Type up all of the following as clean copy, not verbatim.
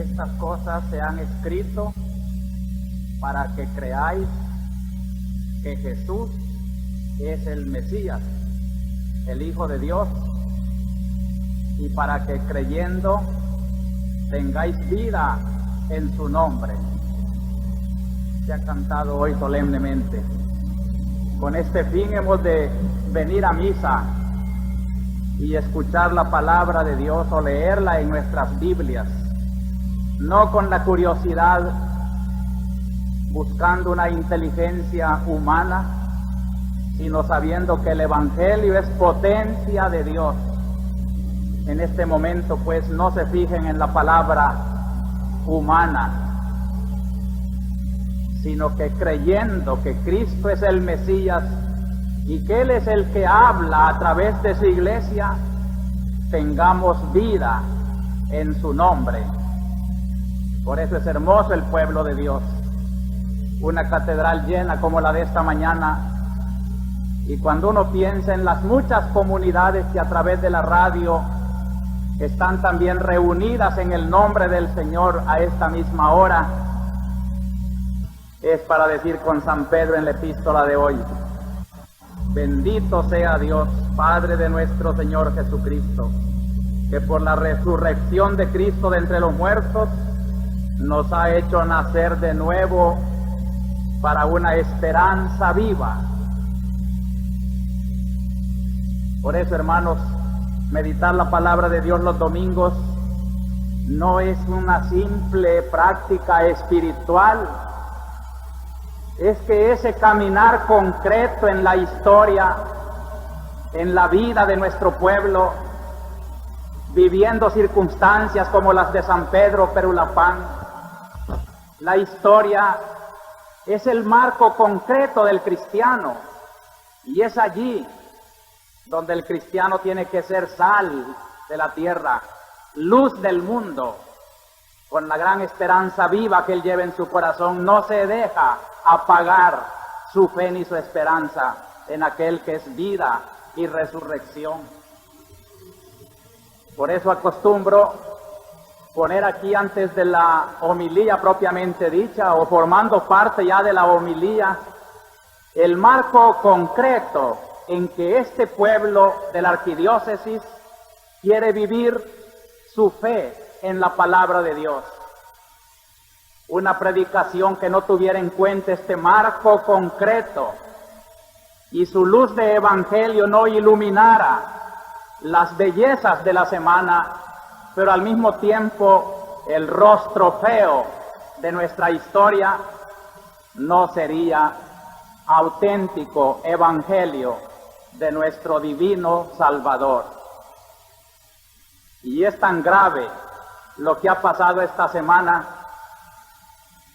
estas cosas se han escrito para que creáis que Jesús es el Mesías, el Hijo de Dios, y para que creyendo tengáis vida en su nombre. Se ha cantado hoy solemnemente. Con este fin hemos de venir a misa y escuchar la palabra de Dios o leerla en nuestras Biblias, no con la curiosidad, buscando una inteligencia humana, sino sabiendo que el Evangelio es potencia de Dios. En este momento, pues, no se fijen en la palabra humana, sino que creyendo que Cristo es el Mesías y que Él es el que habla a través de su iglesia, tengamos vida en su nombre. Por eso es hermoso el pueblo de Dios. Una catedral llena como la de esta mañana. Y cuando uno piensa en las muchas comunidades que a través de la radio están también reunidas en el nombre del Señor a esta misma hora, es para decir con San Pedro en la epístola de hoy: bendito sea Dios, Padre de nuestro Señor Jesucristo, que por la resurrección de Cristo de entre los muertos nos ha hecho nacer de nuevo para una esperanza viva. Por eso, hermanos, meditar la palabra de Dios los domingos no es una simple práctica espiritual, es que ese caminar concreto en la historia, en la vida de nuestro pueblo, viviendo circunstancias como las de San Pedro Perulapán. La historia es el marco concreto del cristiano, y es allí donde el cristiano tiene que ser sal de la tierra, luz del mundo. Con la gran esperanza viva que él lleva en su corazón, no se deja apagar su fe ni su esperanza en aquel que es vida y resurrección. Por eso acostumbro poner aquí, antes de la homilía propiamente dicha, o formando parte ya de la homilía, el marco concreto en que este pueblo de la arquidiócesis quiere vivir su fe en la palabra de Dios. Una predicación que no tuviera en cuenta este marco concreto y su luz de evangelio no iluminara las bellezas de la semana, pero al mismo tiempo el rostro feo de nuestra historia, no sería auténtico evangelio de nuestro divino Salvador. Y es tan grave lo que ha pasado esta semana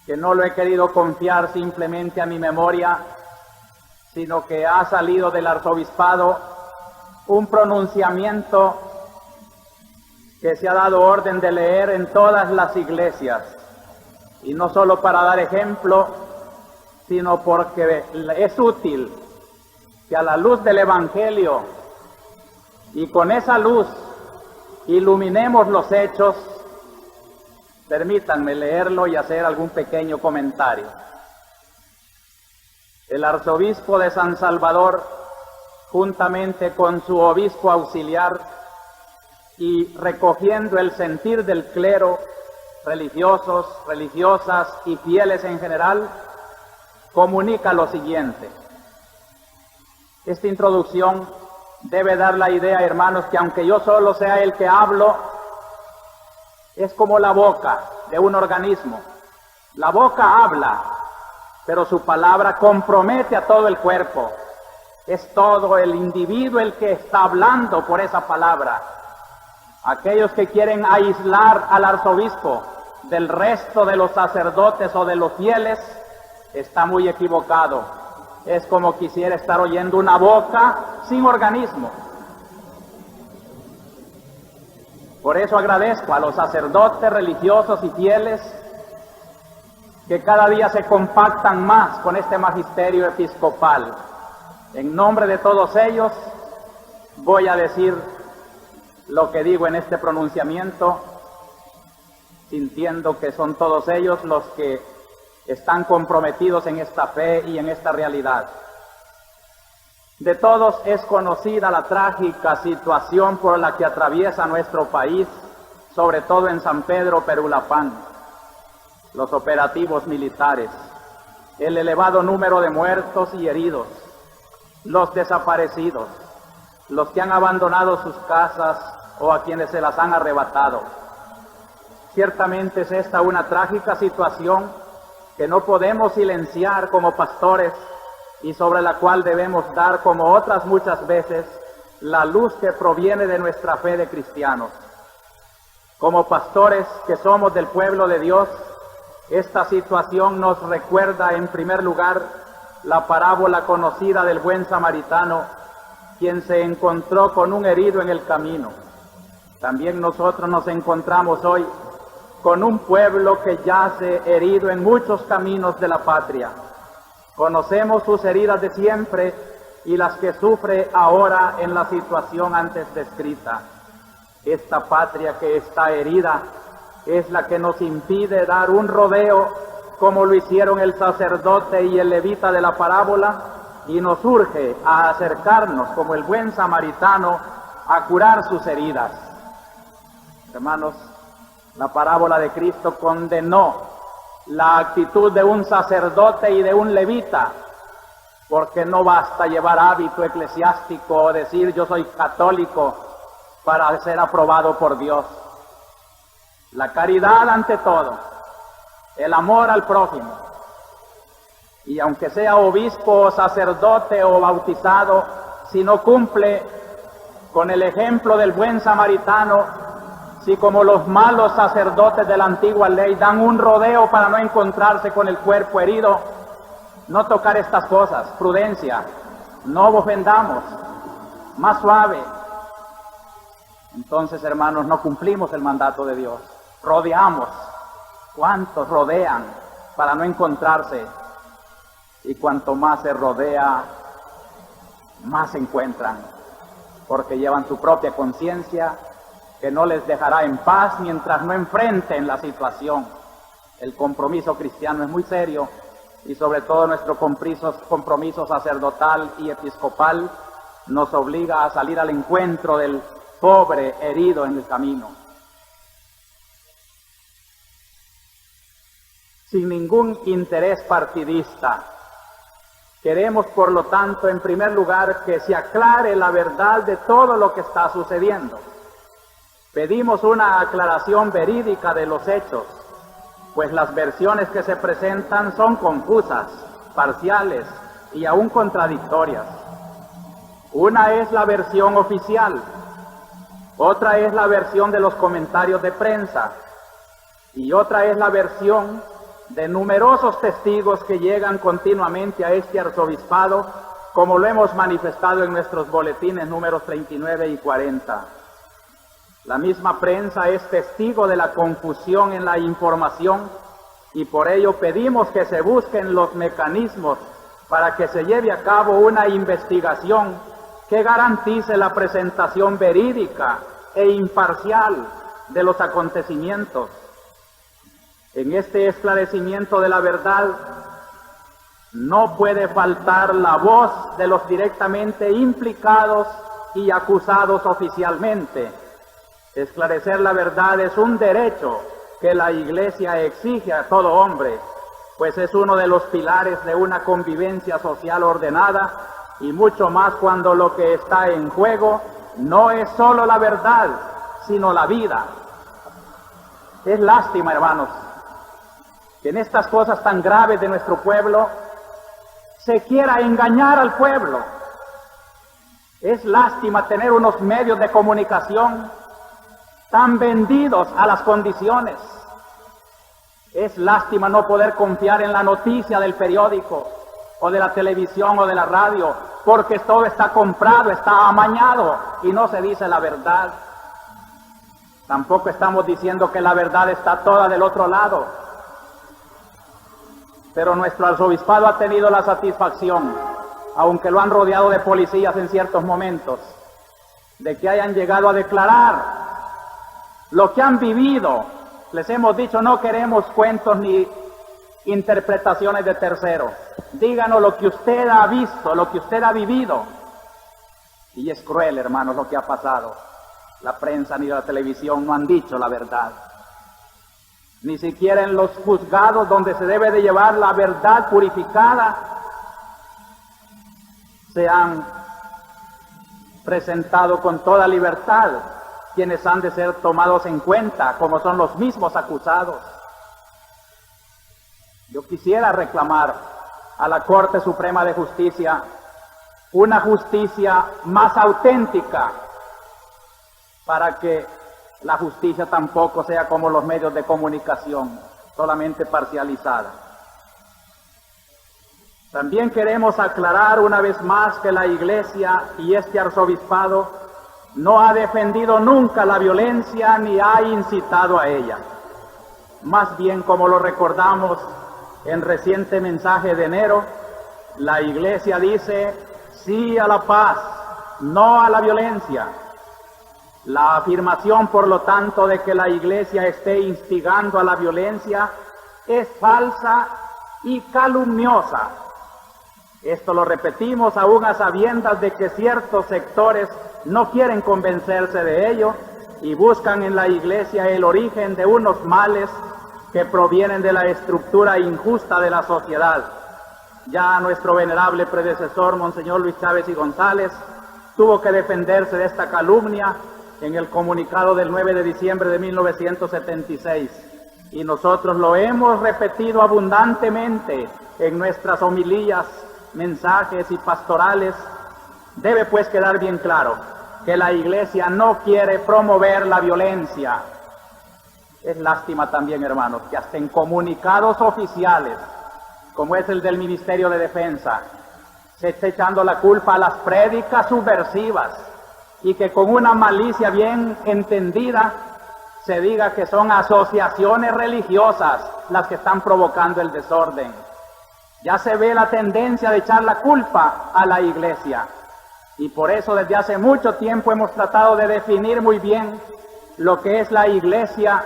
que no lo he querido confiar simplemente a mi memoria, sino que ha salido del arzobispado un pronunciamiento que se ha dado orden de leer en todas las iglesias, y no solo para dar ejemplo, sino porque es útil que a la luz del Evangelio y con esa luz iluminemos los hechos. Permítanme leerlo y hacer algún pequeño comentario. El arzobispo de San Salvador, juntamente con su obispo auxiliar y recogiendo el sentir del clero, religiosos, religiosas y fieles en general, comunica lo siguiente. Esta introducción debe dar la idea, hermanos, que aunque yo solo sea el que hablo, es como la boca de un organismo. La boca habla, pero su palabra compromete a todo el cuerpo. Es todo el individuo el que está hablando por esa palabra. Aquellos que quieren aislar al arzobispo del resto de los sacerdotes o de los fieles, está muy equivocado. Es como quisiera estar oyendo una boca sin organismo. Por eso agradezco a los sacerdotes religiosos y fieles que cada día se compactan más con este magisterio episcopal. En nombre de todos ellos voy a decir lo que digo en este pronunciamiento, sintiendo que son todos ellos los que están comprometidos en esta fe y en esta realidad. De todos es conocida la trágica situación por la que atraviesa nuestro país, sobre todo en San Pedro Perulapán, los operativos militares, el elevado número de muertos y heridos, los desaparecidos, los que han abandonado sus casas o a quienes se las han arrebatado. Ciertamente es esta una trágica situación que no podemos silenciar como pastores y sobre la cual debemos dar, como otras muchas veces, la luz que proviene de nuestra fe de cristianos. Como pastores que somos del pueblo de Dios, esta situación nos recuerda en primer lugar la parábola conocida del buen samaritano, quien se encontró con un herido en el camino. También nosotros nos encontramos hoy con un pueblo que yace herido en muchos caminos de la patria. Conocemos sus heridas de siempre y las que sufre ahora en la situación antes descrita. Esta patria que está herida es la que nos impide dar un rodeo como lo hicieron el sacerdote y el levita de la parábola, y nos urge a acercarnos como el buen samaritano a curar sus heridas. Hermanos, la parábola de Cristo condenó la actitud de un sacerdote y de un levita, porque no basta llevar hábito eclesiástico o decir yo soy católico para ser aprobado por Dios. La caridad ante todo, el amor al prójimo. Y aunque sea obispo, sacerdote o bautizado, si no cumple con el ejemplo del buen samaritano, si como los malos sacerdotes de la antigua ley dan un rodeo para no encontrarse con el cuerpo herido, no tocar estas cosas, prudencia, no ofendamos, más suave. Entonces, hermanos, no cumplimos el mandato de Dios, rodeamos. ¿Cuántos rodean para no encontrarse? Y cuanto más se rodea, más se encuentran, porque llevan su propia conciencia que no les dejará en paz mientras no enfrenten la situación. El compromiso cristiano es muy serio y sobre todo nuestro compromiso sacerdotal y episcopal nos obliga a salir al encuentro del pobre herido en el camino. Sin ningún interés partidista, queremos, por lo tanto, en primer lugar, que se aclare la verdad de todo lo que está sucediendo. Pedimos una aclaración verídica de los hechos, pues las versiones que se presentan son confusas, parciales y aún contradictorias. Una es la versión oficial, otra es la versión de los comentarios de prensa y otra es la versión de numerosos testigos que llegan continuamente a este arzobispado, como lo hemos manifestado en nuestros boletines números 39 y 40. La misma prensa es testigo de la confusión en la información y por ello pedimos que se busquen los mecanismos para que se lleve a cabo una investigación que garantice la presentación verídica e imparcial de los acontecimientos. En este esclarecimiento de la verdad no puede faltar la voz de los directamente implicados y acusados oficialmente. Esclarecer la verdad es un derecho que la Iglesia exige a todo hombre, pues es uno de los pilares de una convivencia social ordenada, y mucho más cuando lo que está en juego no es solo la verdad, sino la vida. Es lástima, hermanos, que en estas cosas tan graves de nuestro pueblo se quiera engañar al pueblo. Es lástima tener unos medios de comunicación tan vendidos a las condiciones. Es lástima no poder confiar en la noticia del periódico o de la televisión o de la radio, porque todo está comprado, está amañado y no se dice la verdad. Tampoco estamos diciendo que la verdad está toda del otro lado, pero nuestro arzobispado ha tenido la satisfacción, aunque lo han rodeado de policías en ciertos momentos, de que hayan llegado a declarar lo que han vivido Les hemos dicho, no queremos cuentos ni interpretaciones de terceros. Díganos lo que usted ha visto, lo que usted ha vivido. Y es cruel, hermanos, lo que ha pasado. La prensa ni la televisión no han dicho la verdad. Ni siquiera en los juzgados donde se debe de llevar la verdad purificada se han presentado con toda libertad quienes han de ser tomados en cuenta, como son los mismos acusados. Yo quisiera reclamar a la Corte Suprema de Justicia una justicia más auténtica, para que la justicia tampoco sea como los medios de comunicación, solamente parcializada. También queremos aclarar una vez más que la Iglesia y este arzobispado no ha defendido nunca la violencia ni ha incitado a ella. Más bien, como lo recordamos en reciente mensaje de enero, la Iglesia dice sí a la paz, no a la violencia. La afirmación, por lo tanto, de que la Iglesia esté instigando a la violencia es falsa y calumniosa. Esto lo repetimos aún a sabiendas de que ciertos sectores no quieren convencerse de ello y buscan en la Iglesia el origen de unos males que provienen de la estructura injusta de la sociedad. Ya nuestro venerable predecesor, Monseñor Luis Chávez y González, tuvo que defenderse de esta calumnia en el comunicado del 9 de diciembre de 1976. Y nosotros lo hemos repetido abundantemente en nuestras homilías, mensajes y pastorales. Debe pues quedar bien claro que la Iglesia no quiere promover la violencia. Es lástima también, hermanos, que hasta en comunicados oficiales, como es el del Ministerio de Defensa, se esté echando la culpa a las prédicas subversivas y que con una malicia bien entendida se diga que son asociaciones religiosas las que están provocando el desorden. Ya se ve la tendencia de echar la culpa a la Iglesia, y por eso desde hace mucho tiempo hemos tratado de definir muy bien lo que es la Iglesia,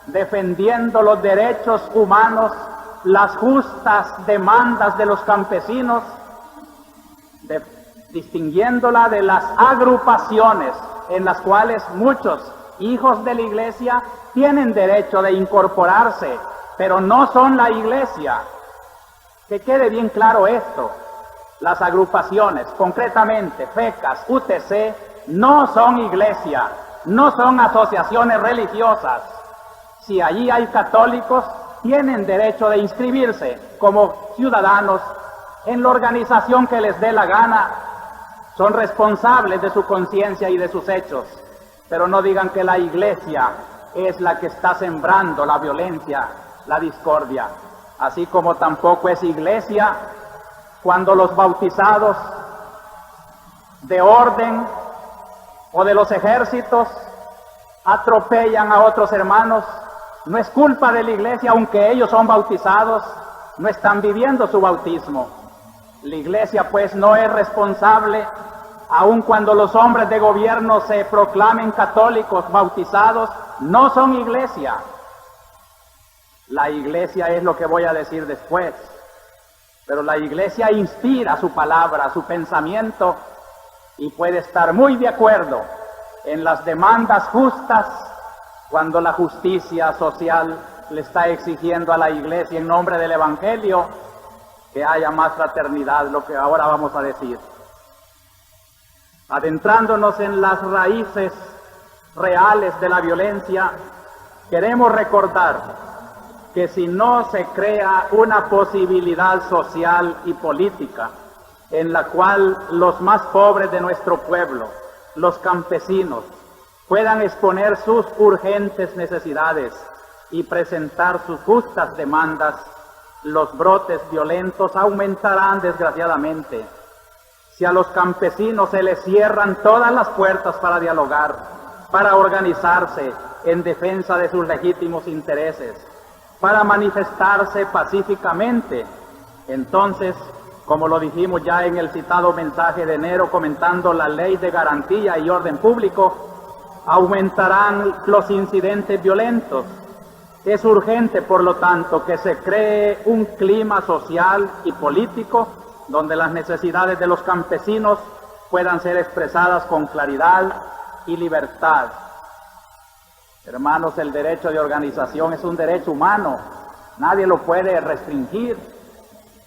defendiendo los derechos humanos, las justas demandas de los campesinos, distinguiéndola de las agrupaciones en las cuales muchos hijos de la Iglesia tienen derecho de incorporarse, pero no son la Iglesia. Que quede bien claro esto. Las agrupaciones, concretamente FECAS, UTC, no son iglesia, no son asociaciones religiosas. Si allí hay católicos, tienen derecho de inscribirse como ciudadanos en la organización que les dé la gana. Son responsables de su conciencia y de sus hechos, pero no digan que la Iglesia es la que está sembrando la violencia, la discordia. Así como tampoco es Iglesia cuando los bautizados de orden o de los ejércitos atropellan a otros hermanos. No es culpa de la Iglesia, aunque ellos son bautizados, no están viviendo su bautismo. La Iglesia pues no es responsable, aun cuando los hombres de gobierno se proclamen católicos bautizados, no son Iglesia. La Iglesia es lo que voy a decir después, pero la Iglesia inspira su palabra, su pensamiento, y puede estar muy de acuerdo en las demandas justas cuando la justicia social le está exigiendo a la Iglesia en nombre del Evangelio que haya más fraternidad, lo que ahora vamos a decir. Adentrándonos en las raíces reales de la violencia, queremos recordar que si no se crea una posibilidad social y política en la cual los más pobres de nuestro pueblo, los campesinos, puedan exponer sus urgentes necesidades y presentar sus justas demandas, los brotes violentos aumentarán desgraciadamente. Si a los campesinos se les cierran todas las puertas para dialogar, para organizarse en defensa de sus legítimos intereses, para manifestarse pacíficamente, entonces, como lo dijimos ya en el citado mensaje de enero comentando la ley de garantía y orden público, aumentarán los incidentes violentos Es urgente, por lo tanto, que se cree un clima social y político donde las necesidades de los campesinos puedan ser expresadas con claridad y libertad. Hermanos, el derecho de organización es un derecho humano, nadie lo puede restringir.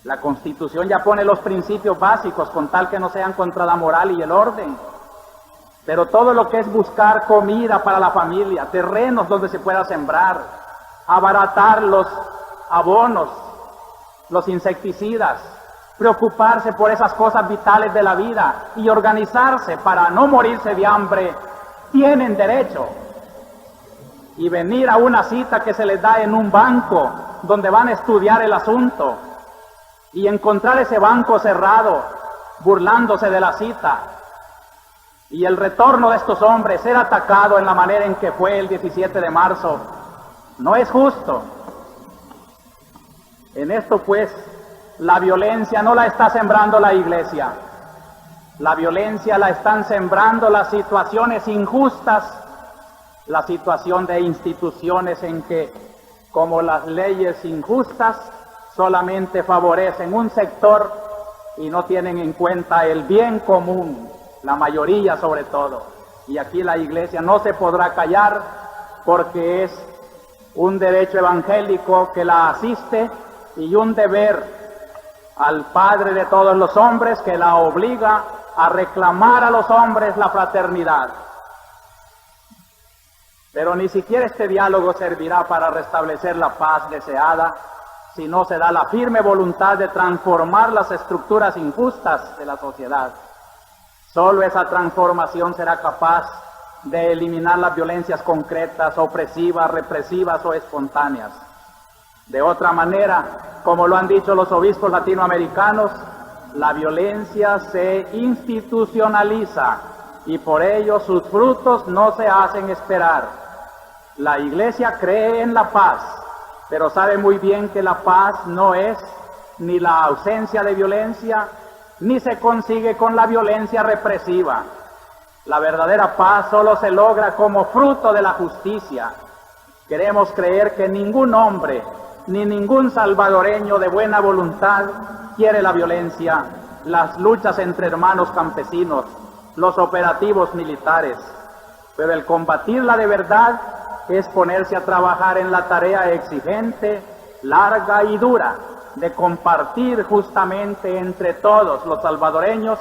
La Constitución ya pone los principios básicos con tal que no sean contra la moral y el orden. Pero todo lo que es buscar comida para la familia, terrenos donde se pueda sembrar, abaratar los abonos, los insecticidas, preocuparse por esas cosas vitales de la vida y organizarse para no morirse de hambre, tienen derecho. Y venir a una cita que se les da en un banco donde van a estudiar el asunto y encontrar ese banco cerrado, burlándose de la cita, y el retorno de estos hombres ser atacado en la manera en que fue el 17 de marzo, no es justo. En esto, pues, la violencia no la está sembrando la Iglesia. La violencia la están sembrando las situaciones injustas, la situación de instituciones en que, como las leyes injustas, solamente favorecen un sector y no tienen en cuenta el bien común, la mayoría sobre todo. Y aquí la Iglesia no se podrá callar porque es un derecho evangélico que la asiste y un deber al Padre de todos los hombres que la obliga a reclamar a los hombres la fraternidad. Pero ni siquiera este diálogo servirá para restablecer la paz deseada si no se da la firme voluntad de transformar las estructuras injustas de la sociedad. Solo esa transformación será capaz de eliminar las violencias concretas, opresivas, represivas o espontáneas. De otra manera, como lo han dicho los obispos latinoamericanos, la violencia se institucionaliza y por ello sus frutos no se hacen esperar. La Iglesia cree en la paz, pero sabe muy bien que la paz no es ni la ausencia de violencia, ni se consigue con la violencia represiva. La verdadera paz solo se logra como fruto de la justicia. Queremos creer que ningún hombre, ni ningún salvadoreño de buena voluntad quiere la violencia, las luchas entre hermanos campesinos, los operativos militares. Pero el combatirla de verdad es ponerse a trabajar en la tarea exigente, larga y dura de compartir justamente entre todos los salvadoreños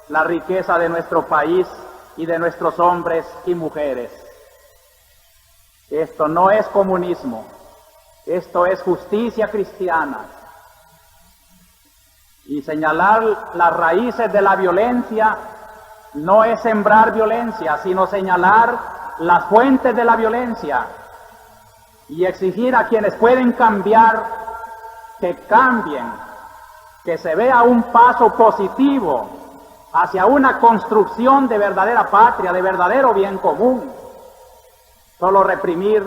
la riqueza de nuestro país y de nuestros hombres y mujeres. Esto no es comunismo, esto es justicia cristiana. Y señalar las raíces de la violencia no es sembrar violencia, sino señalar las fuentes de la violencia y exigir a quienes pueden cambiar que cambien, que se vea un paso positivo hacia una construcción de verdadera patria, de verdadero bien común. Solo reprimir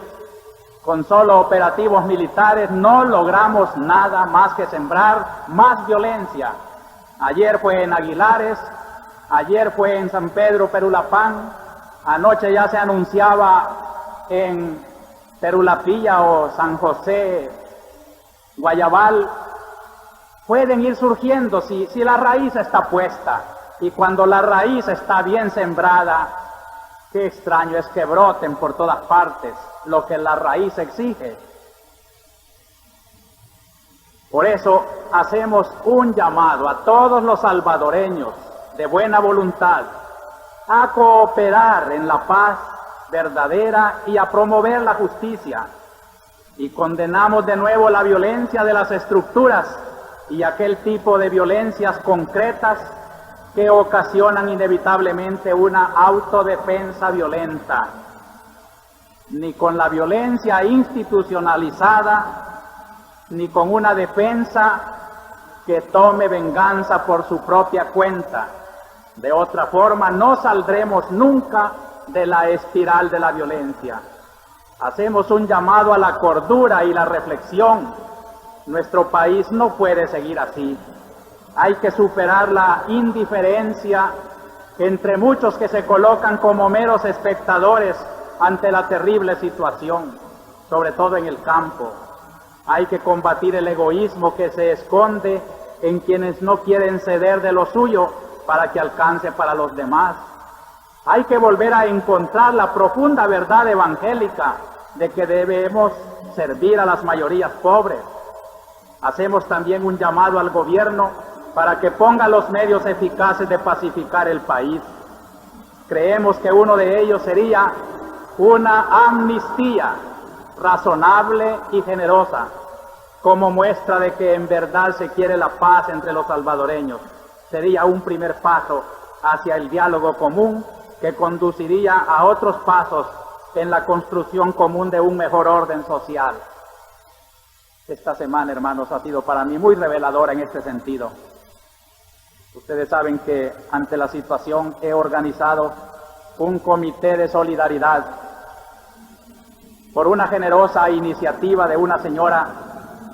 con solo operativos militares no logramos nada más que sembrar más violencia. Ayer fue en Aguilares, ayer fue en San Pedro Perulapán, anoche ya se anunciaba en Perulapilla o San José Guayabal. Pueden ir surgiendo si la raíz está puesta, y cuando la raíz está bien sembrada, qué extraño es que broten por todas partes lo que la raíz exige. Por eso hacemos un llamado a todos los salvadoreños de buena voluntad a cooperar en la paz verdadera y a promover la justicia. Y condenamos de nuevo la violencia de las estructuras y aquel tipo de violencias concretas que ocasionan inevitablemente una autodefensa violenta. Ni con la violencia institucionalizada, ni con una defensa que tome venganza por su propia cuenta. De otra forma, no saldremos nunca de la espiral de la violencia. Hacemos un llamado a la cordura y la reflexión. Nuestro país no puede seguir así. Hay que superar la indiferencia entre muchos que se colocan como meros espectadores ante la terrible situación. sobre todo en el campo. Hay que combatir el egoísmo que se esconde en quienes no quieren ceder de lo suyo para que alcance para los demás. Hay que volver a encontrar la profunda verdad evangélica de que debemos servir a las mayorías pobres. Hacemos también un llamado al gobierno para que ponga los medios eficaces de pacificar el país. Creemos que uno de ellos sería una amnistía razonable y generosa, como muestra de que en verdad se quiere la paz entre los salvadoreños. Sería un primer paso hacia el diálogo común que conduciría a otros pasos en la construcción común de un mejor orden social. Esta semana, hermanos, ha sido para mí muy reveladora en este sentido. Ustedes saben que ante la situación he organizado un comité de solidaridad por una generosa iniciativa de una señora.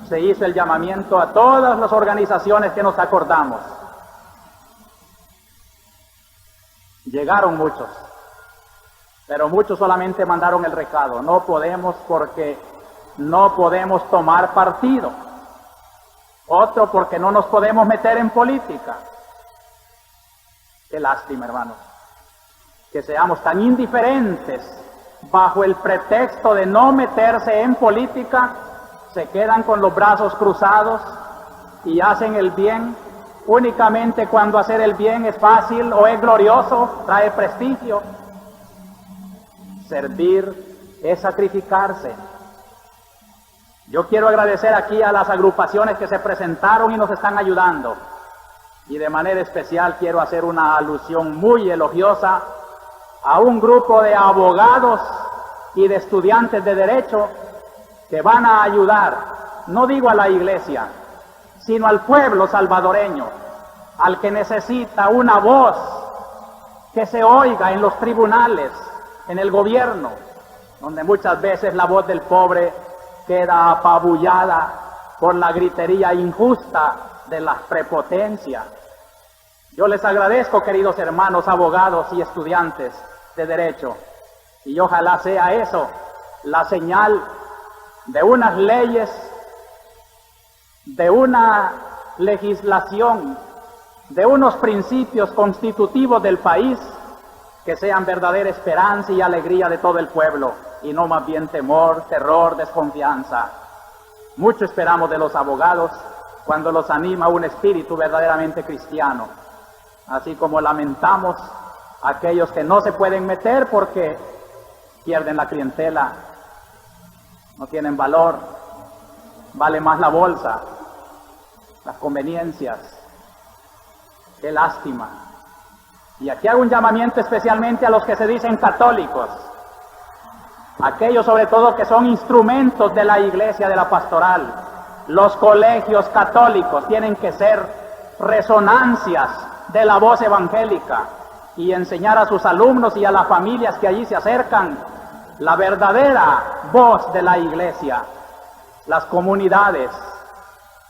Se hizo el llamamiento a todas las organizaciones que nos acordamos. Llegaron muchos, pero muchos solamente mandaron el recado. No podemos porque no podemos tomar partido. Otro porque no nos podemos meter en política. Qué lástima, hermanos, que seamos tan indiferentes bajo el pretexto de no meterse en política. Se quedan con los brazos cruzados y hacen el bien únicamente cuando hacer el bien es fácil o es glorioso, trae prestigio. Servir es sacrificarse. Yo quiero agradecer aquí a las agrupaciones que se presentaron y nos están ayudando. Y de manera especial quiero hacer una alusión muy elogiosa a un grupo de abogados y de estudiantes de derecho que van a ayudar, no digo a la iglesia, sino al pueblo salvadoreño, al que necesita una voz que se oiga en los tribunales, en el gobierno, donde muchas veces la voz del pobre queda apabullada por la gritería injusta de las prepotencias. Yo les agradezco, queridos hermanos abogados y estudiantes de derecho, y ojalá sea eso la señal de unas leyes, de una legislación, de unos principios constitutivos del país que sean verdadera esperanza y alegría de todo el pueblo, y no más bien temor, terror, desconfianza. Mucho esperamos de los abogados cuando los anima un espíritu verdaderamente cristiano, así como lamentamos a aquellos que no se pueden meter porque pierden la clientela, no tienen valor, vale más la bolsa, las conveniencias. Qué lástima. Y aquí hago un llamamiento especialmente a los que se dicen católicos, aquellos sobre todo que son instrumentos de la iglesia, de la pastoral. Los colegios católicos tienen que ser resonancias de la voz evangélica y enseñar a sus alumnos y a las familias que allí se acercan la verdadera voz de la iglesia. Las comunidades,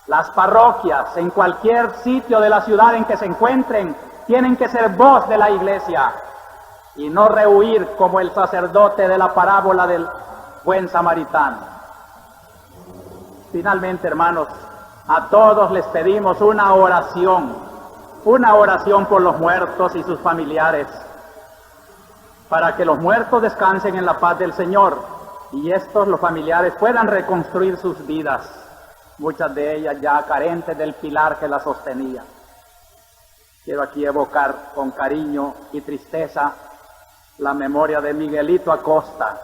las parroquias, en cualquier sitio de la ciudad en que se encuentren, tienen que ser voz de la iglesia y no rehuir como el sacerdote de la parábola del buen samaritano. Finalmente, hermanos, a todos les pedimos una oración por los muertos y sus familiares, para que los muertos descansen en la paz del Señor y estos, los familiares, puedan reconstruir sus vidas, muchas de ellas ya carentes del pilar que las sostenía. Quiero aquí evocar con cariño y tristeza la memoria de Miguelito Acosta,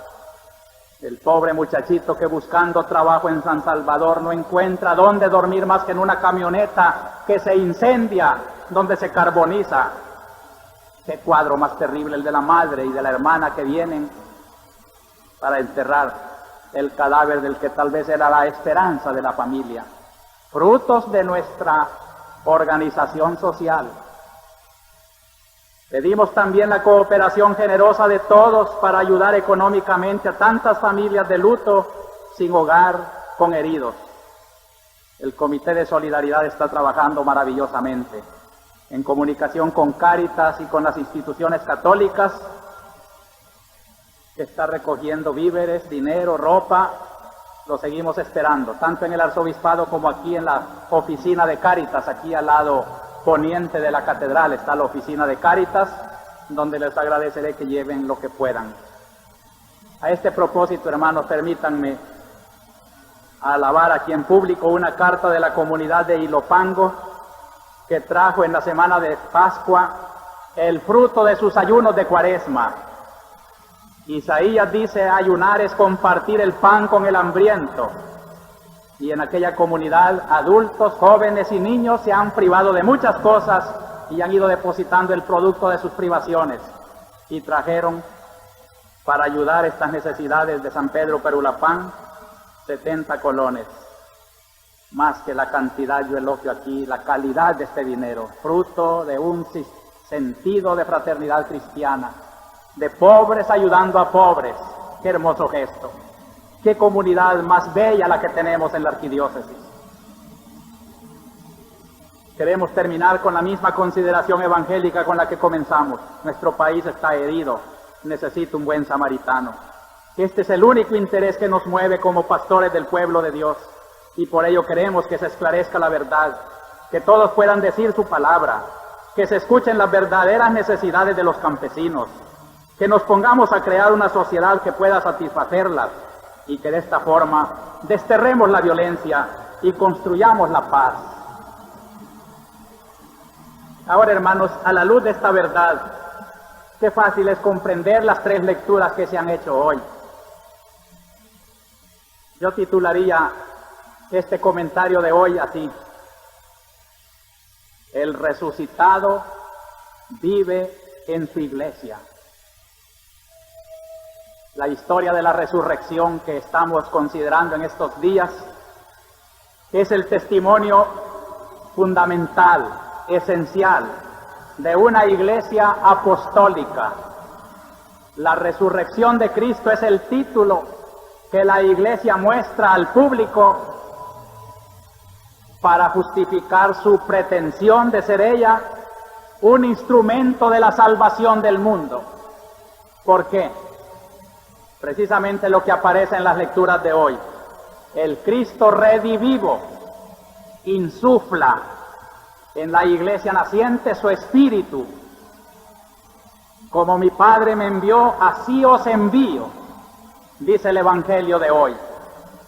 el pobre muchachito que buscando trabajo en San Salvador no encuentra dónde dormir más que en una camioneta que se incendia, donde se carboniza. Qué cuadro más terrible el de la madre y de la hermana que vienen para enterrar el cadáver del que tal vez era la esperanza de la familia. Frutos de nuestra organización social. Pedimos también la cooperación generosa de todos para ayudar económicamente a tantas familias de luto, sin hogar, con heridos. El Comité de Solidaridad está trabajando maravillosamente, en comunicación con Cáritas y con las instituciones católicas, que está recogiendo víveres, dinero, ropa, lo seguimos esperando, tanto en el arzobispado como aquí en la oficina de Cáritas, aquí al lado poniente de la catedral está la oficina de Cáritas, donde les agradeceré que lleven lo que puedan. A este propósito, hermanos, permítanme alabar aquí en público una carta de la comunidad de Ilopango que trajo en la semana de Pascua el fruto de sus ayunos de Cuaresma. Isaías dice: ayunar es compartir el pan con el hambriento. Y en aquella comunidad, adultos, jóvenes y niños se han privado de muchas cosas y han ido depositando el producto de sus privaciones. Y trajeron para ayudar estas necesidades de San Pedro Perulapán 70 colones. Más que la cantidad, yo elogio aquí la calidad de este dinero, fruto de un sentido de fraternidad cristiana, de pobres ayudando a pobres. Qué hermoso gesto. Qué comunidad más bella la que tenemos en la arquidiócesis. Queremos terminar con la misma consideración evangélica con la que comenzamos. Nuestro país está herido, necesita un buen samaritano. Este es el único interés que nos mueve como pastores del pueblo de Dios, y por ello queremos que se esclarezca la verdad, que todos puedan decir su palabra, que se escuchen las verdaderas necesidades de los campesinos, que nos pongamos a crear una sociedad que pueda satisfacerlas, y que de esta forma desterremos la violencia y construyamos la paz. Ahora, hermanos, a la luz de esta verdad, qué fácil es comprender las tres lecturas que se han hecho hoy. Yo titularía este comentario de hoy así: el resucitado vive en su iglesia. La historia de la resurrección que estamos considerando en estos días es el testimonio fundamental, esencial, de una iglesia apostólica. La resurrección de Cristo es el título que la iglesia muestra al público para justificar su pretensión de ser ella un instrumento de la salvación del mundo. ¿Por qué? Precisamente lo que aparece en las lecturas de hoy. El Cristo redivivo insufla en la iglesia naciente su espíritu. Como mi Padre me envió, así os envío, dice el Evangelio de hoy.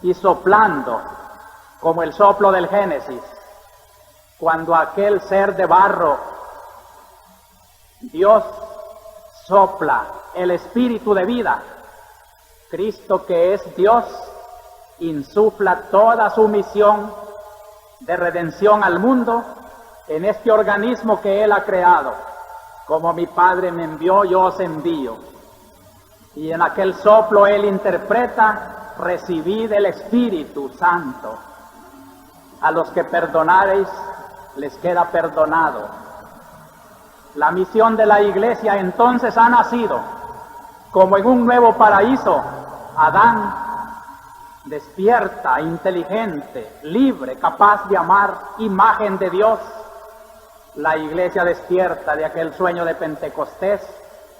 Y soplando, como el soplo del Génesis, cuando aquel ser de barro, Dios sopla el espíritu de vida, Cristo, que es Dios, insufla toda su misión de redención al mundo en este organismo que Él ha creado. Como mi Padre me envió, yo os envío. Y en aquel soplo Él interpreta: recibid el Espíritu Santo. A los que perdonareis, les queda perdonado. La misión de la iglesia entonces ha nacido como en un nuevo paraíso. Adán despierta, inteligente, libre, capaz de amar, imagen de Dios. La iglesia despierta de aquel sueño de Pentecostés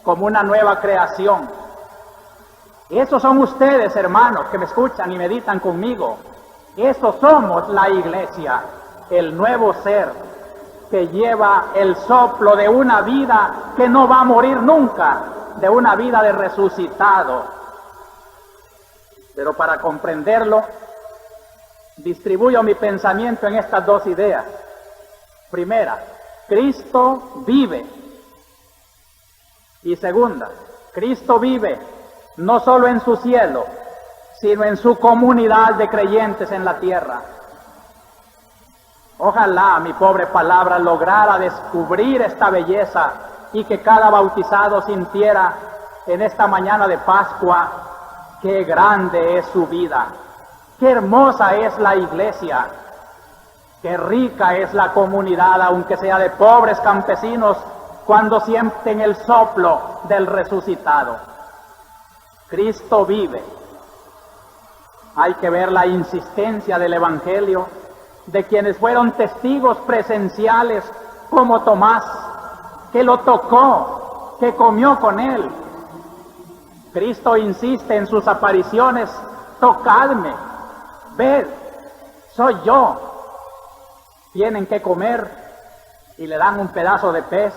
como una nueva creación. Esos son ustedes, hermanos, que me escuchan y meditan conmigo. Esos somos la iglesia, el nuevo ser que lleva el soplo de una vida que no va a morir nunca, de una vida de resucitado. Pero para comprenderlo, distribuyo mi pensamiento en estas dos ideas. Primera, Cristo vive. Y segunda, Cristo vive no solo en su cielo, sino en su comunidad de creyentes en la tierra. Ojalá mi pobre palabra lograra descubrir esta belleza y que cada bautizado sintiera en esta mañana de Pascua qué grande es su vida, qué hermosa es la iglesia, qué rica es la comunidad, aunque sea de pobres campesinos, cuando sienten el soplo del resucitado. Cristo vive. Hay que ver la insistencia del Evangelio de quienes fueron testigos presenciales, como Tomás, que lo tocó, que comió con él. Cristo insiste en sus apariciones: tocadme, ved, soy yo. Tienen que comer y le dan un pedazo de pez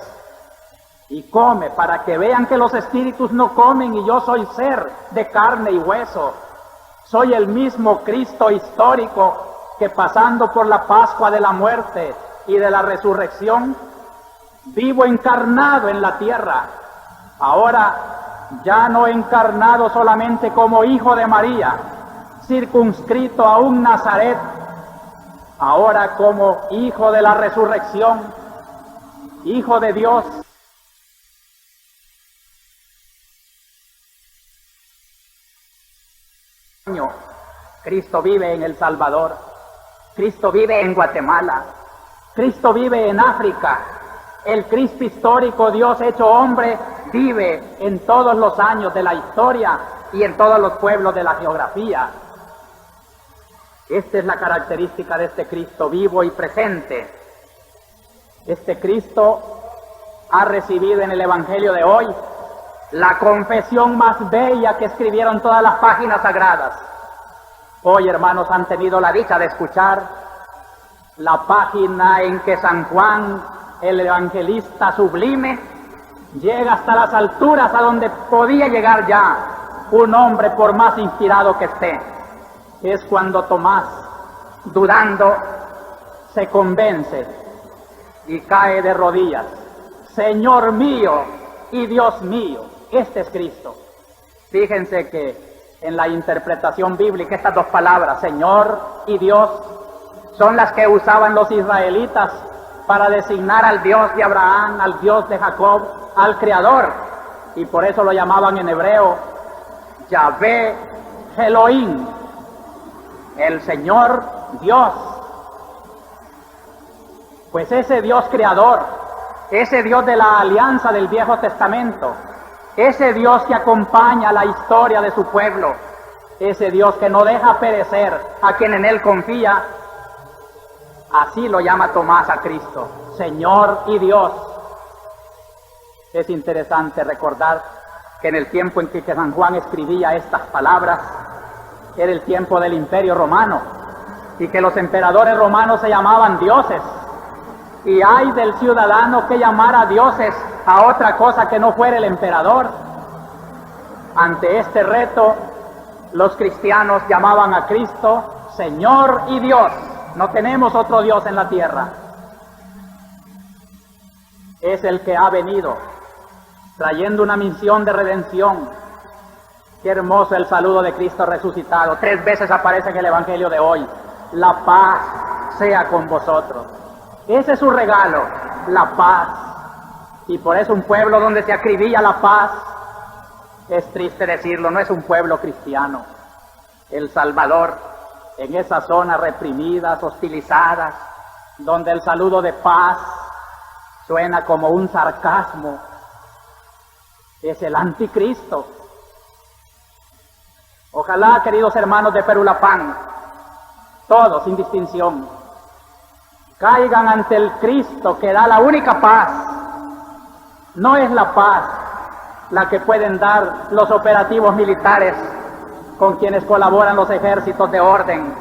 y come para que vean que los espíritus no comen y yo soy ser de carne y hueso. Soy el mismo Cristo histórico que pasando por la Pascua de la muerte y de la resurrección, vivo encarnado en la tierra. Ahora ya no encarnado solamente como hijo de María, circunscrito a un Nazaret, ahora como hijo de la resurrección, hijo de Dios. Cristo vive en El Salvador, Cristo vive en Guatemala, Cristo vive en África. El Cristo histórico, Dios hecho hombre, vive en todos los años de la historia y en todos los pueblos de la geografía. Esta es la característica de este Cristo vivo y presente. Este Cristo ha recibido en el Evangelio de hoy la confesión más bella que escribieron todas las páginas sagradas. Hoy, hermanos, han tenido la dicha de escuchar la página en que San Juan, el evangelista sublime, llega hasta las alturas a donde podía llegar ya un hombre por más inspirado que esté. Es cuando Tomás, dudando, se convence y cae de rodillas. Señor mío y Dios mío. Este es Cristo. Fíjense que en la interpretación bíblica estas dos palabras, Señor y Dios, son las que usaban los israelitas para designar al Dios de Abraham, al Dios de Jacob, al Creador. Y por eso lo llamaban en hebreo Yahvé Elohim, el Señor Dios. Pues ese Dios creador, ese Dios de la alianza del Viejo Testamento, ese Dios que acompaña la historia de su pueblo, ese Dios que no deja perecer a quien en Él confía, así lo llama Tomás a Cristo, Señor y Dios. Es interesante recordar que en el tiempo en que San Juan escribía estas palabras, era el tiempo del Imperio Romano, y que los emperadores romanos se llamaban dioses, y hay del ciudadano que llamara dioses a otra cosa que no fuera el emperador. Ante este reto, los cristianos llamaban a Cristo Señor y Dios. No tenemos otro Dios en la tierra. Es el que ha venido trayendo una misión de redención. Qué hermoso el saludo de Cristo resucitado. 3 veces aparece en el Evangelio de hoy. La paz sea con vosotros. Ese es su regalo, la paz. Y por eso un pueblo donde se acribilla la paz, es triste decirlo, no es un pueblo cristiano. El Salvador, en esas zonas reprimidas, hostilizadas, donde el saludo de paz suena como un sarcasmo, es el anticristo. Ojalá, queridos hermanos de Perulapán, todos sin distinción, caigan ante el Cristo que da la única paz. No es la paz la que pueden dar los operativos militares con quienes colaboran los ejércitos de orden,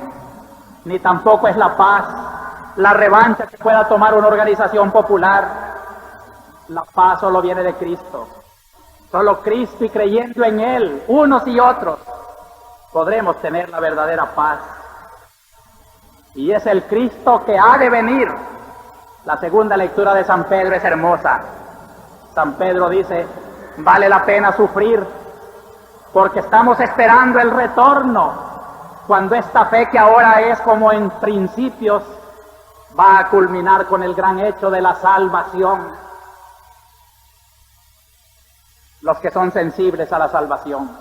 ni tampoco es la paz la revancha que pueda tomar una organización popular. La paz solo viene de Cristo. Solo Cristo, y creyendo en Él, unos y otros, podremos tener la verdadera paz. Y es el Cristo que ha de venir. La segunda lectura de San Pedro es hermosa. San Pedro dice, vale la pena sufrir, porque estamos esperando el retorno, cuando esta fe que ahora es como en principios, va a culminar con el gran hecho de la salvación. Los que son sensibles a la salvación,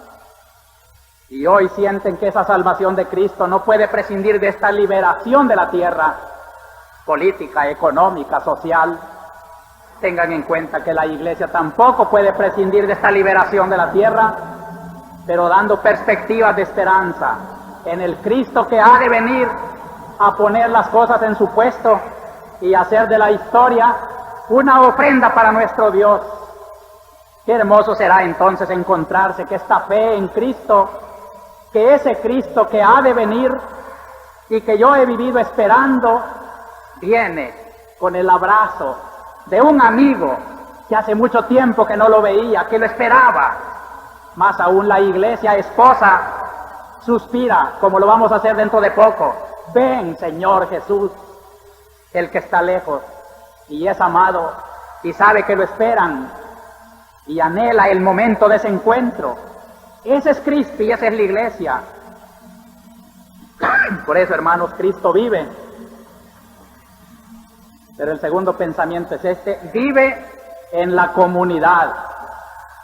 y hoy sienten que esa salvación de Cristo no puede prescindir de esta liberación de la tierra, política, económica, social, tengan en cuenta que la Iglesia tampoco puede prescindir de esta liberación de la tierra, pero dando perspectivas de esperanza en el Cristo que ha de venir a poner las cosas en su puesto y hacer de la historia una ofrenda para nuestro Dios. Qué hermoso será entonces encontrarse que esta fe en Cristo, que ese Cristo que ha de venir, y que yo he vivido esperando, viene con el abrazo de un amigo que hace mucho tiempo que no lo veía, que lo esperaba. Más aún la iglesia esposa suspira, como lo vamos a hacer dentro de poco. Ven, Señor Jesús, el que está lejos y es amado y sabe que lo esperan y anhela el momento de ese encuentro. Ese es Cristo y esa es la iglesia. Por eso, hermanos, Cristo vive. Pero el segundo pensamiento es este: vive en la comunidad.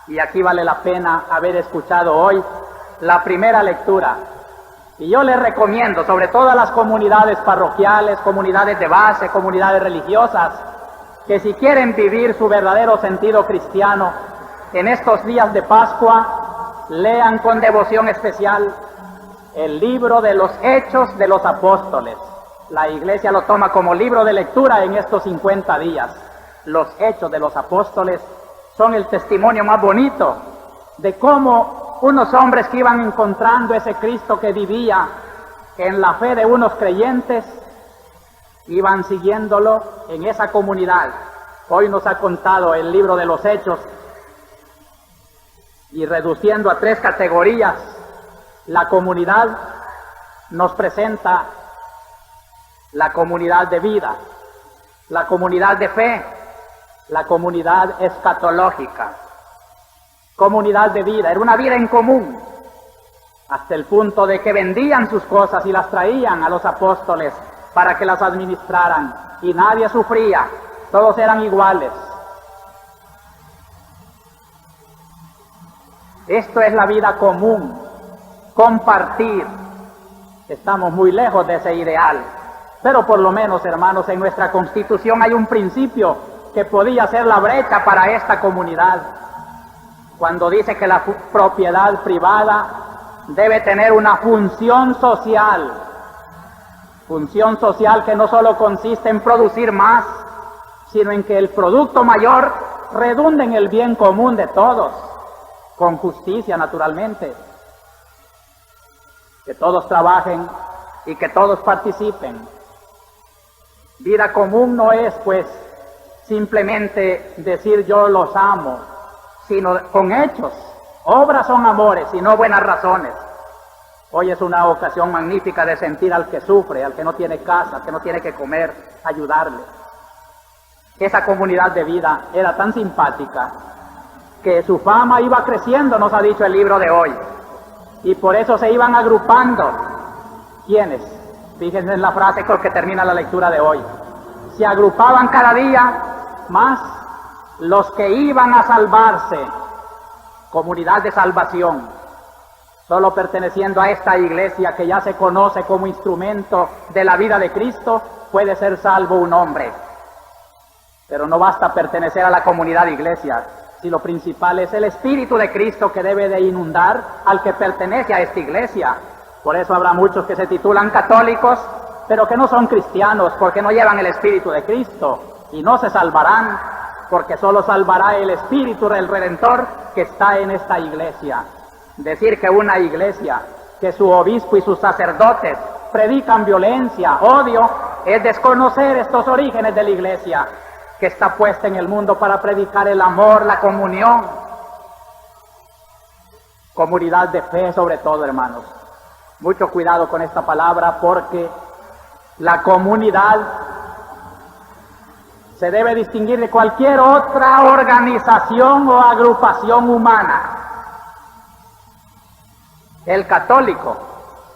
Y aquí vale la pena haber escuchado hoy la primera lectura. Y yo les recomiendo, sobre todo a las comunidades parroquiales, comunidades de base, comunidades religiosas, que si quieren vivir su verdadero sentido cristiano en estos días de Pascua, lean con devoción especial el libro de los Hechos de los Apóstoles. La iglesia lo toma como libro de lectura en estos 50 días. Los Hechos de los Apóstoles son el testimonio más bonito de cómo unos hombres que iban encontrando ese Cristo que vivía en la fe de unos creyentes, iban siguiéndolo en esa comunidad. Hoy nos ha contado el libro de los Hechos, y reduciendo a 3 categorías, la comunidad nos presenta la comunidad de vida, la comunidad de fe, la comunidad escatológica. Comunidad de vida, era una vida en común, hasta el punto de que vendían sus cosas y las traían a los apóstoles para que las administraran, y nadie sufría, todos eran iguales. Esto es la vida común, compartir. Estamos muy lejos de ese ideal, pero por lo menos, hermanos, en nuestra Constitución hay un principio que podía ser la brecha para esta comunidad, cuando dice que la propiedad privada debe tener una función social que no solo consiste en producir más, sino en que el producto mayor redunde en el bien común de todos, con justicia naturalmente, que todos trabajen y que todos participen. Vida común no es, pues, simplemente decir yo los amo, sino con hechos. Obras son amores y no buenas razones. Hoy es una ocasión magnífica de sentir al que sufre, al que no tiene casa, al que no tiene que comer, ayudarle. Esa comunidad de vida era tan simpática que su fama iba creciendo, nos ha dicho el libro de hoy, y por eso se iban agrupando. ¿Quiénes? Fíjense en la frase con que termina la lectura de hoy. Se agrupaban cada día más los que iban a salvarse. Comunidad de salvación. Solo perteneciendo a esta iglesia que ya se conoce como instrumento de la vida de Cristo, puede ser salvo un hombre. Pero no basta pertenecer a la comunidad de iglesia, si lo principal es el Espíritu de Cristo que debe de inundar al que pertenece a esta iglesia. Por eso habrá muchos que se titulan católicos, pero que no son cristianos, porque no llevan el Espíritu de Cristo, y no se salvarán, porque solo salvará el Espíritu del Redentor que está en esta iglesia. Decir que una iglesia, que su obispo y sus sacerdotes predican violencia, odio, es desconocer estos orígenes de la iglesia, que está puesta en el mundo para predicar el amor, la comunión. Comunidad de fe sobre todo, hermanos. Mucho cuidado con esta palabra, porque la comunidad se debe distinguir de cualquier otra organización o agrupación humana. El católico,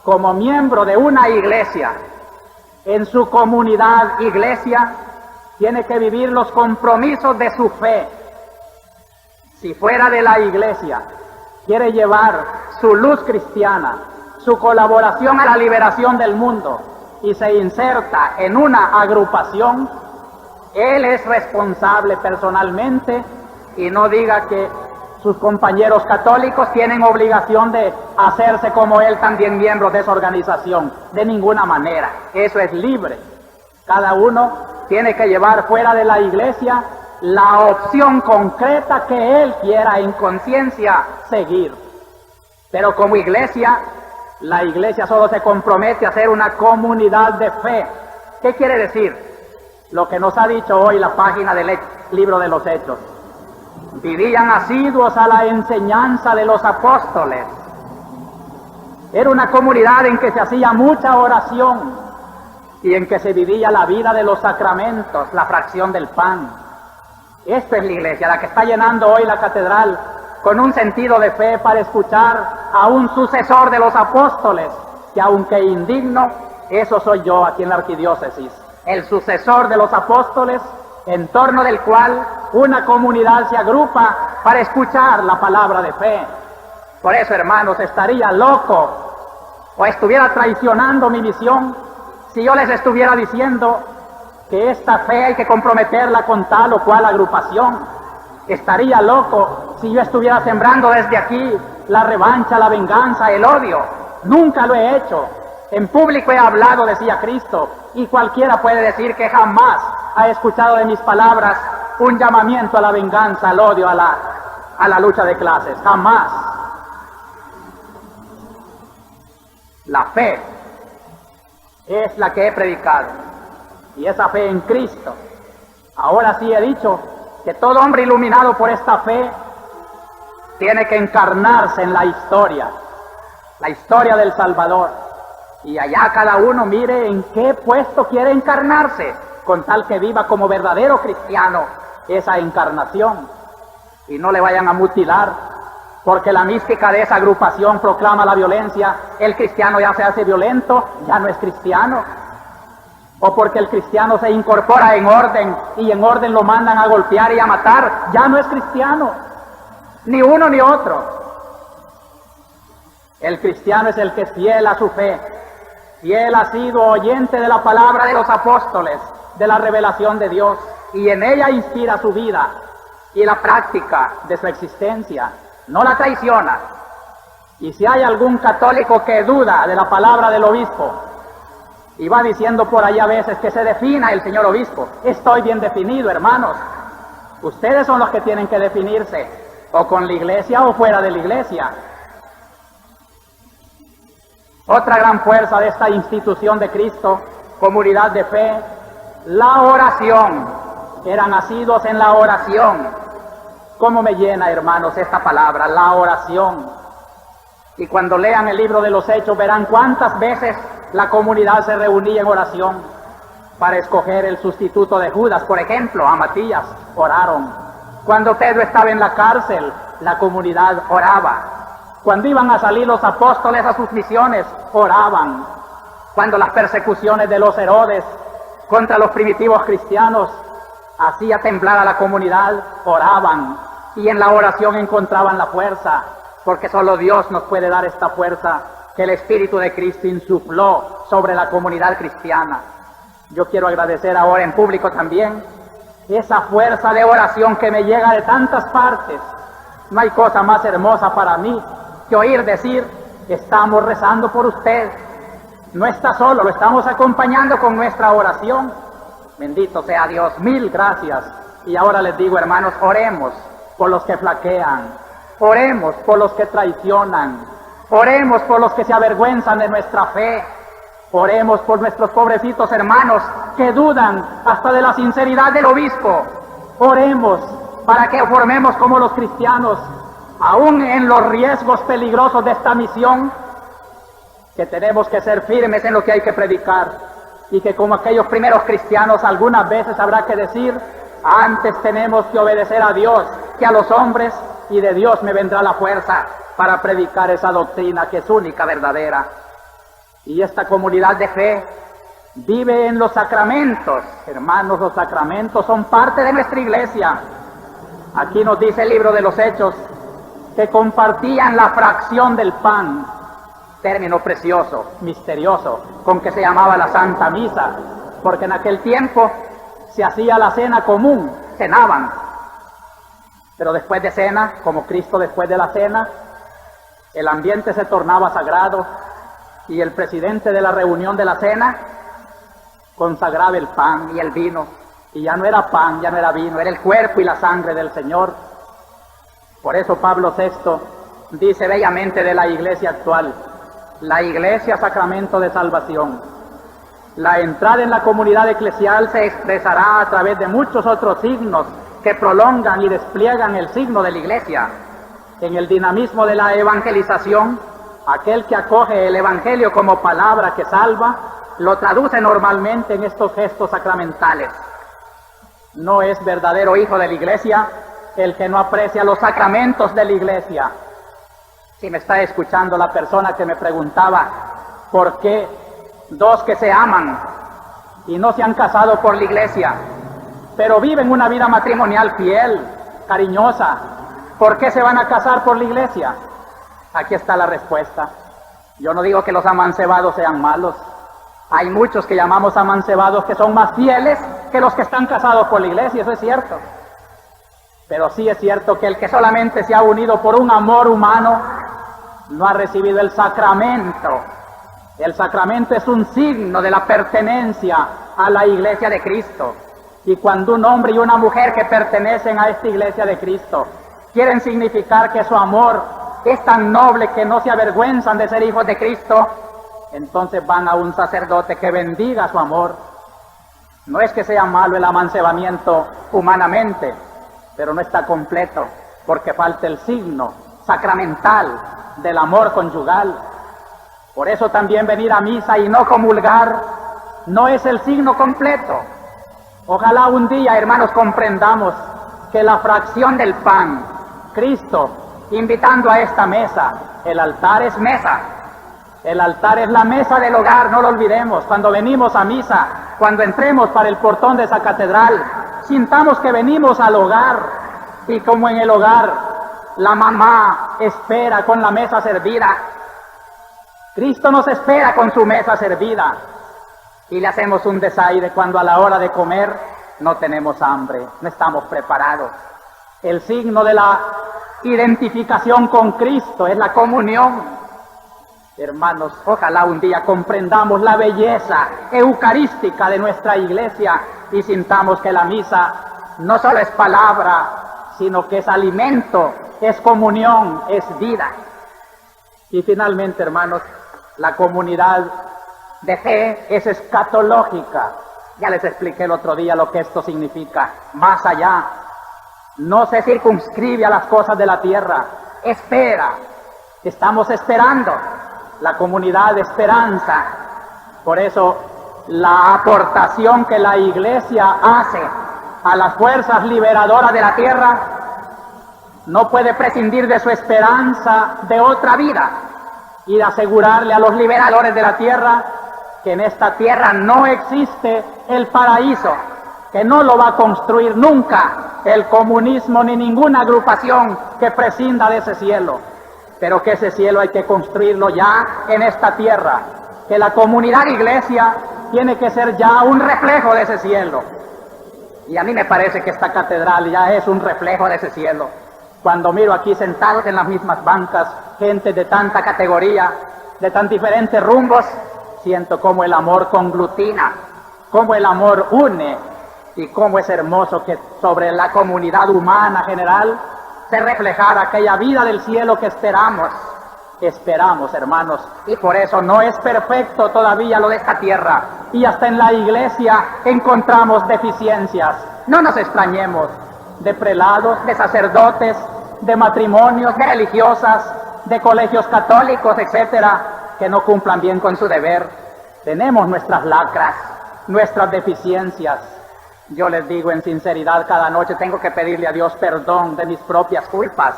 como miembro de una iglesia, en su comunidad iglesia, tiene que vivir los compromisos de su fe. Si fuera de la iglesia quiere llevar su luz cristiana, su colaboración a la liberación del mundo, y se inserta en una agrupación, él es responsable personalmente, y no diga que sus compañeros católicos tienen obligación de hacerse como él también miembros de esa organización. De ninguna manera, eso es libre. Cada uno tiene que llevar fuera de la iglesia la opción concreta que él quiera en conciencia seguir. Pero como iglesia, La iglesia solo se compromete a ser una comunidad de fe. ¿Qué quiere decir? Lo que nos ha dicho hoy la página del libro de los Hechos. Vivían asiduos a la enseñanza de los apóstoles. Era una comunidad en que se hacía mucha oración y en que se vivía la vida de los sacramentos, la fracción del pan. Esta es la iglesia, la que está llenando hoy la catedral con un sentido de fe para escuchar a un sucesor de los apóstoles, que aunque indigno, eso soy yo aquí en la arquidiócesis, el sucesor de los apóstoles, en torno del cual una comunidad se agrupa para escuchar la palabra de fe. Por eso, hermanos, estaría loco o estuviera traicionando mi misión si yo les estuviera diciendo que esta fe hay que comprometerla con tal o cual agrupación. Estaría loco si yo estuviera sembrando desde aquí la revancha, la venganza, el odio. Nunca lo he hecho. En público he hablado, decía Cristo, y cualquiera puede decir que jamás ha escuchado de mis palabras un llamamiento a la venganza, al odio, a la lucha de clases. Jamás. La fe es la que he predicado, y esa fe en Cristo. Ahora sí he dicho que todo hombre iluminado por esta fe tiene que encarnarse en la historia del Salvador, y allá cada uno mire en qué puesto quiere encarnarse, con tal que viva como verdadero cristiano esa encarnación, y no le vayan a mutilar, porque la mística de esa agrupación proclama la violencia. El cristiano ya se hace violento, ya no es cristiano. O porque el cristiano se incorpora en orden y en orden lo mandan a golpear y a matar, ya no es cristiano. Ni uno ni otro. El cristiano es el que es fiel a su fe. Fiel ha sido oyente de la palabra de los apóstoles, de la revelación de Dios, y en ella inspira su vida y la práctica de su existencia. No la traiciona. Y si hay algún católico que duda de la palabra del obispo y va diciendo por ahí a veces que se defina el señor obispo, estoy bien definido, hermanos. Ustedes son los que tienen que definirse, o con la iglesia o fuera de la iglesia. Otra gran fuerza de esta institución de Cristo, comunidad de fe, la oración. Eran nacidos en la oración. ¿Cómo me llena, hermanos, esta palabra, la oración? Y cuando lean el libro de los Hechos verán cuántas veces la comunidad se reunía en oración para escoger el sustituto de Judas. Por ejemplo, a Matías oraron. Cuando Pedro estaba en la cárcel, la comunidad oraba. Cuando iban a salir los apóstoles a sus misiones, oraban. Cuando las persecuciones de los Herodes contra los primitivos cristianos hacía temblar a la comunidad, oraban, y en la oración encontraban la fuerza, porque solo Dios nos puede dar esta fuerza que el Espíritu de Cristo insufló sobre la comunidad cristiana. Yo quiero agradecer ahora en público también esa fuerza de oración que me llega de tantas partes. No hay cosa más hermosa para mí que oír decir, estamos rezando por usted. No está solo, lo estamos acompañando con nuestra oración. Bendito sea Dios, mil gracias. Y ahora les digo, hermanos, oremos por los que flaquean, oremos por los que traicionan, oremos por los que se avergüenzan de nuestra fe, oremos por nuestros pobrecitos hermanos que dudan hasta de la sinceridad del obispo. Oremos para que formemos como los cristianos, aún en los riesgos peligrosos de esta misión, que tenemos que ser firmes en lo que hay que predicar. Y que como aquellos primeros cristianos algunas veces habrá que decir, antes tenemos que obedecer a Dios que a los hombres, y de Dios me vendrá la fuerza para predicar esa doctrina que es única, verdadera. Y esta comunidad de fe vive en los sacramentos. Hermanos, los sacramentos son parte de nuestra iglesia. Aquí nos dice el libro de los Hechos que compartían la fracción del pan, término precioso, misterioso, con que se llamaba la Santa Misa, porque en aquel tiempo se hacía la cena común, cenaban, pero después de cena, como Cristo después de la cena, el ambiente se tornaba sagrado y el presidente de la reunión de la cena consagraba el pan y el vino, y ya no era pan, ya no era vino, era el cuerpo y la sangre del Señor. Por eso Pablo VI dice bellamente de la iglesia actual, la iglesia sacramento de salvación. La entrada en la comunidad eclesial se expresará a través de muchos otros signos que prolongan y despliegan el signo de la iglesia. En el dinamismo de la evangelización, aquel que acoge el evangelio como palabra que salva, lo traduce normalmente en estos gestos sacramentales. No es verdadero hijo de la iglesia el que no aprecia los sacramentos de la iglesia. Si me está escuchando la persona que me preguntaba por qué dos que se aman y no se han casado por la iglesia, pero viven una vida matrimonial fiel, cariñosa, ¿por qué se van a casar por la iglesia? Aquí está la respuesta. Yo no digo que los amancebados sean malos. Hay muchos que llamamos amancebados que son más fieles que los que están casados por la iglesia, eso es cierto. Pero sí es cierto que el que solamente se ha unido por un amor humano no ha recibido el sacramento. El sacramento es un signo de la pertenencia a la iglesia de Cristo. Y cuando un hombre y una mujer que pertenecen a esta iglesia de Cristo quieren significar que su amor es tan noble que no se avergüenzan de ser hijos de Cristo, entonces van a un sacerdote que bendiga su amor. No es que sea malo el amancebamiento humanamente, pero no está completo porque falta el signo sacramental del amor conyugal. Por eso también venir a misa y no comulgar no es el signo completo. Ojalá un día, hermanos, comprendamos que la fracción del pan, Cristo invitando a esta mesa, el altar es mesa. El altar es la mesa del hogar, no lo olvidemos. Cuando venimos a misa, cuando entremos para el portón de esa catedral, sintamos que venimos al hogar. Y como en el hogar, la mamá espera con la mesa servida, Cristo nos espera con su mesa servida. Y le hacemos un desaire cuando a la hora de comer no tenemos hambre, no estamos preparados. El signo de la identificación con Cristo es la comunión. Hermanos, ojalá un día comprendamos la belleza eucarística de nuestra iglesia y sintamos que la misa no solo es palabra, sino que es alimento, es comunión, es vida. Y finalmente, hermanos, la comunidad de fe es escatológica. Ya les expliqué el otro día lo que esto significa. Más allá, no se circunscribe a las cosas de la tierra, espera. Estamos esperando. La comunidad de esperanza. Por eso, la aportación que la iglesia hace a las fuerzas liberadoras de la tierra no puede prescindir de su esperanza de otra vida y de asegurarle a los liberadores de la tierra que en esta tierra no existe el paraíso, que no lo va a construir nunca el comunismo ni ninguna agrupación que prescinda de ese cielo, pero que ese cielo hay que construirlo ya en esta tierra, que la comunidad iglesia tiene que ser ya un reflejo de ese cielo. Y a mí me parece que esta catedral ya es un reflejo de ese cielo. Cuando miro aquí sentados en las mismas bancas, gente de tanta categoría, de tan diferentes rumbos, siento como el amor conglutina, como el amor une, y cómo es hermoso que sobre la comunidad humana general se reflejara aquella vida del cielo que esperamos. Esperamos, hermanos, y por eso no es perfecto todavía lo de esta tierra, y hasta en la iglesia encontramos deficiencias. No nos extrañemos de prelados, de sacerdotes, de matrimonios, de religiosas, de colegios católicos, etcétera, que no cumplan bien con su deber. Tenemos nuestras lacras, nuestras deficiencias. Yo les digo en sinceridad, cada noche tengo que pedirle a Dios perdón de mis propias culpas,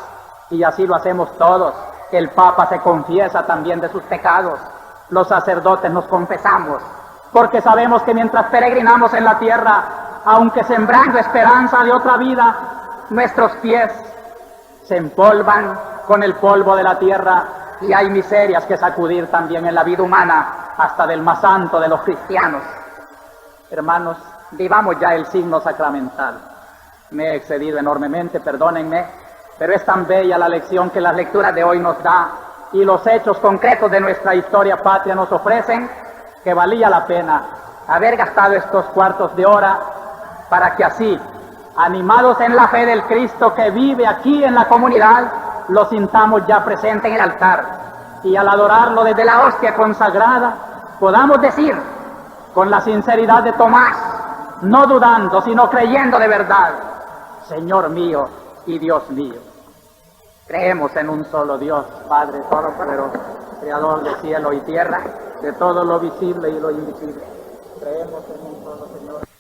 y así lo hacemos todos. El Papa se confiesa también de sus pecados. Los sacerdotes nos confesamos, porque sabemos que mientras peregrinamos en la tierra, aunque sembrando esperanza de otra vida, nuestros pies se empolvan con el polvo de la tierra, y hay miserias que sacudir también en la vida humana, hasta del más santo de los cristianos. Hermanos, vivamos ya el signo sacramental. Me he excedido enormemente, perdónenme, pero es tan bella la lección que las lecturas de hoy nos da y los hechos concretos de nuestra historia patria nos ofrecen, que valía la pena haber gastado estos cuartos de hora para que así, animados en la fe del Cristo que vive aquí en la comunidad, lo sintamos ya presente en el altar y al adorarlo desde la hostia consagrada, podamos decir con la sinceridad de Tomás, no dudando, sino creyendo de verdad: Señor mío y Dios mío. Creemos en un solo Dios, Padre Todopoderoso, Creador de cielo y tierra, de todo lo visible y lo invisible. Creemos en un solo Señor.